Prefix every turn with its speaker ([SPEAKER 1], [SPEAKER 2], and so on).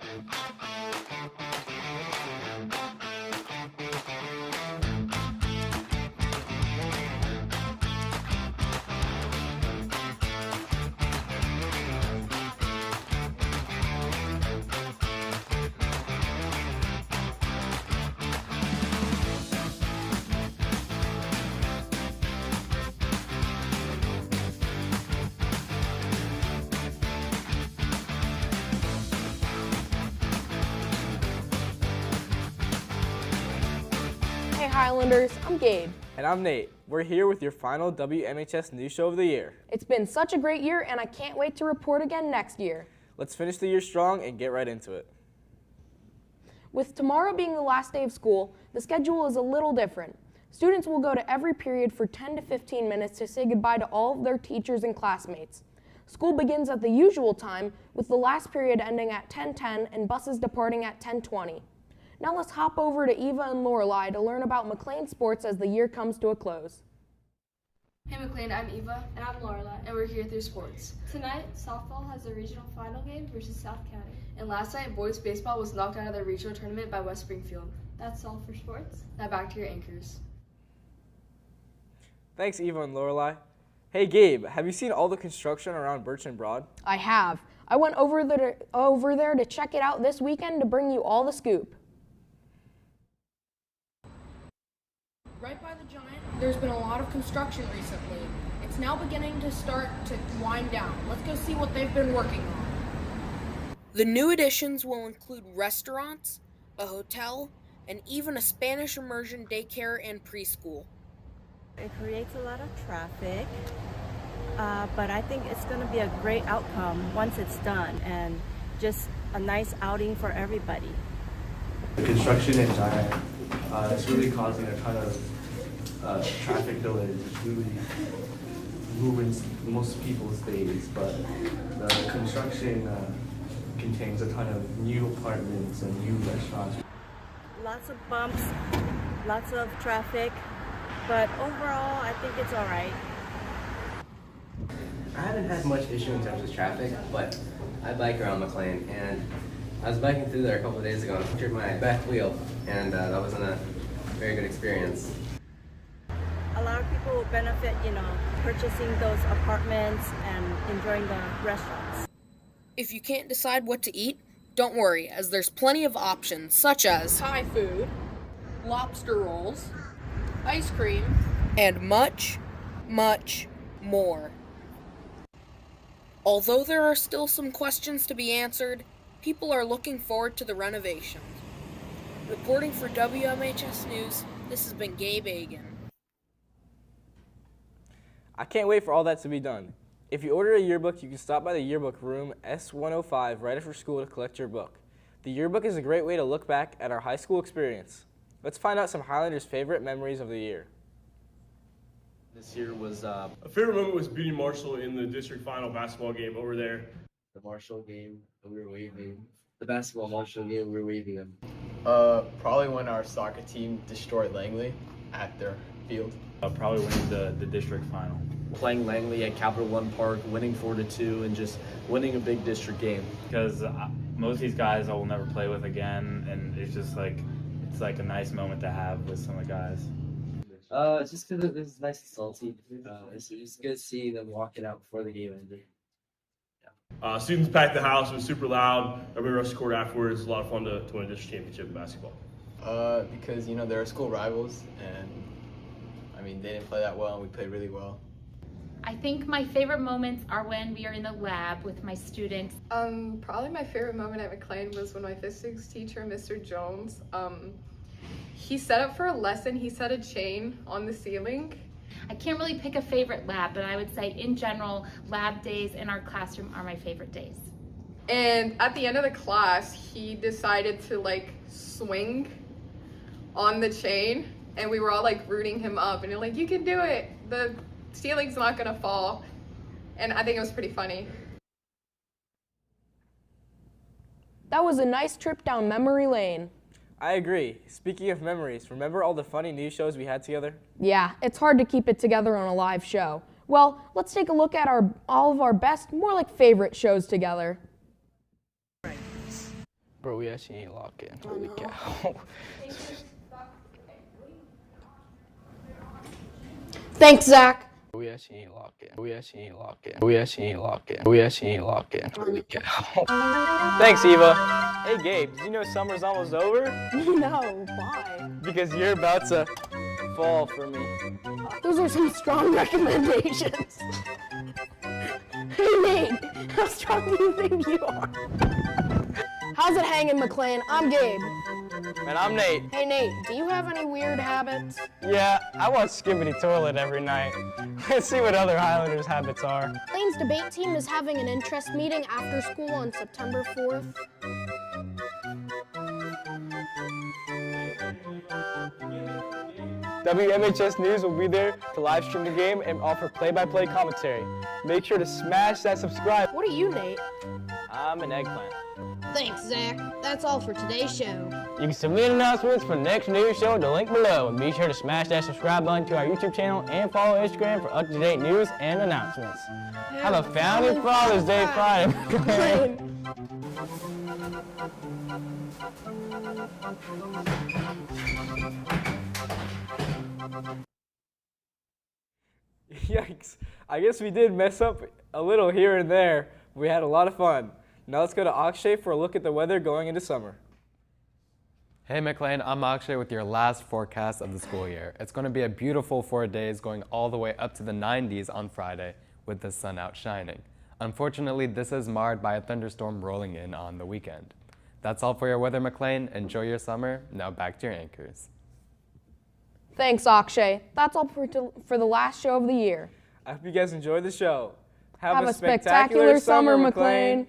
[SPEAKER 1] Hey Highlanders, I'm Gabe.
[SPEAKER 2] And I'm Nate. We're here with your final WMHS News Show of the year.
[SPEAKER 1] It's been such a great year and I can't wait to report again next year.
[SPEAKER 2] Let's finish the year strong and get right into it.
[SPEAKER 1] With tomorrow being the last day of school, the schedule is a little different. Students will go to every period for 10 to 15 minutes to say goodbye to all of their teachers and classmates. School begins at the usual time, with the last period ending at 10:10 and buses departing at 10:20. Now let's hop over to Eva and Lorelei to learn about McLean sports as the year comes to a close.
[SPEAKER 3] Hey McLean, I'm Eva.
[SPEAKER 4] And I'm Lorelei.
[SPEAKER 3] And we're here through sports.
[SPEAKER 4] Tonight, softball has a regional final game versus South County.
[SPEAKER 3] And last night, boys baseball was knocked out of the regional tournament by West Springfield.
[SPEAKER 4] That's all for sports.
[SPEAKER 3] Now back to your anchors.
[SPEAKER 2] Thanks, Eva and Lorelei. Hey, Gabe, have you seen all the construction around Birch and Broad?
[SPEAKER 1] I have. I went over there to check it out this weekend to bring you all the scoop. Right by the Giant, there's been a lot of construction recently. It's now beginning to start to wind down. Let's go see what they've been working on. The new additions will include restaurants, a hotel, and even a Spanish immersion daycare and preschool.
[SPEAKER 5] It creates a lot of traffic, but I think it's going to be a great outcome once it's done and just a nice outing for everybody.
[SPEAKER 6] The construction in Giant, it's really causing a ton of traffic delays. It's really moving most people's days, but the construction contains a ton of new apartments and new restaurants.
[SPEAKER 5] Lots of bumps, lots of traffic, but overall I think it's all right.
[SPEAKER 7] I haven't had much issue in terms of traffic, but I bike around McLean, and I was biking through there a couple of days ago and punctured my back wheel, and that wasn't a very good experience.
[SPEAKER 5] A lot of people will benefit, purchasing those apartments and enjoying the restaurants.
[SPEAKER 1] If you can't decide what to eat, don't worry, as there's plenty of options such as Thai food, lobster rolls, ice cream, and much, much more. Although there are still some questions to be answered, people are looking forward to the renovations. Reporting for WMHS News, this has been Gabe Agan.
[SPEAKER 2] I can't wait for all that to be done. If you order a yearbook, you can stop by the yearbook room S105 right after school to collect your book. The yearbook is a great way to look back at our high school experience. Let's find out some Highlanders' favorite memories of the year.
[SPEAKER 8] This year was a favorite moment was beating Marshall in the district final basketball game over there.
[SPEAKER 7] The Marshall game, we were waving. The basketball Marshall game, we were waving them.
[SPEAKER 9] Probably when our soccer team destroyed Langley at their field.
[SPEAKER 8] Probably winning the district final.
[SPEAKER 10] Playing Langley at Capital One Park, winning 4-2, and just winning a big district game.
[SPEAKER 11] Because most of these guys I will never play with again, and it's just like, it's like a nice moment to have with some of the guys.
[SPEAKER 7] Just because it was nice and salty. It's just good seeing them walking out before the game ended.
[SPEAKER 8] Yeah. Students packed the house. It was super loud. Everybody rushed the court afterwards. It was a lot of fun to win a district championship in basketball.
[SPEAKER 9] Because they're school rivals, and they didn't play that well, and we played really well.
[SPEAKER 12] I think my favorite moments are when we are in the lab with my students.
[SPEAKER 13] Probably my favorite moment at McLean was when my physics teacher, Mr. Jones, he set up for a lesson, he set a chain on the ceiling.
[SPEAKER 12] I can't really pick a favorite lab, but I would say in general, lab days in our classroom are my favorite days.
[SPEAKER 13] And at the end of the class, he decided to swing on the chain, and we were all rooting him up, and you're like, you can do it, the ceiling's not gonna fall. And I think it was pretty funny.
[SPEAKER 1] That was a nice trip down memory lane.
[SPEAKER 2] I agree. Speaking of memories, remember all the funny news shows we had together?
[SPEAKER 1] Yeah, it's hard to keep it together on a live show. Well, let's take a look at all of our best, more like favorite shows together.
[SPEAKER 2] Bro, we actually ain't locked in. Holy cow.
[SPEAKER 1] Thanks, Zach.
[SPEAKER 2] We actually ain't locked in. We actually ain't locked in. We actually ain't locked in. We actually ain't locked in. Holy cow.
[SPEAKER 14] Thanks, Eva. Hey, Gabe, did you know summer's almost over?
[SPEAKER 1] No, why?
[SPEAKER 14] Because you're about to fall for me.
[SPEAKER 1] Those are some strong recommendations. Hey, Nate, how strong do you think you are? How's it hanging, McLean? I'm Gabe.
[SPEAKER 14] And I'm Nate.
[SPEAKER 1] Hey, Nate, do you have any weird habits?
[SPEAKER 14] Yeah, I watch Skibbity Toilet every night. Let's see what other Highlanders' habits are.
[SPEAKER 1] McLean's debate team is having an interest meeting after school on September 4th.
[SPEAKER 14] WMHS News will be there to live stream the game and offer play-by-play commentary. Make sure to smash that subscribe.
[SPEAKER 1] What are you, Nate?
[SPEAKER 14] I'm an eggplant.
[SPEAKER 1] Thanks, Zach. That's all for today's show.
[SPEAKER 14] You can submit announcements for the next news show at the link below. And be sure to smash that subscribe button to our YouTube channel and follow Instagram for up-to-date news and announcements. Have a Founding Father's Day Friday.
[SPEAKER 2] Yikes. I guess we did mess up a little here and there. We had a lot of fun. Now let's go to Akshay for a look at the weather going into summer.
[SPEAKER 15] Hey McLean, I'm Akshay with your last forecast of the school year. It's going to be a beautiful 4 days going all the way up to the 90s on Friday with the sun out shining. Unfortunately, this is marred by a thunderstorm rolling in on the weekend. That's all for your weather, McLean. Enjoy your summer. Now back to your anchors.
[SPEAKER 1] Thanks, Akshay. That's all for the last show of the year.
[SPEAKER 2] I hope you guys enjoyed the show.
[SPEAKER 1] Have a spectacular summer, McLean.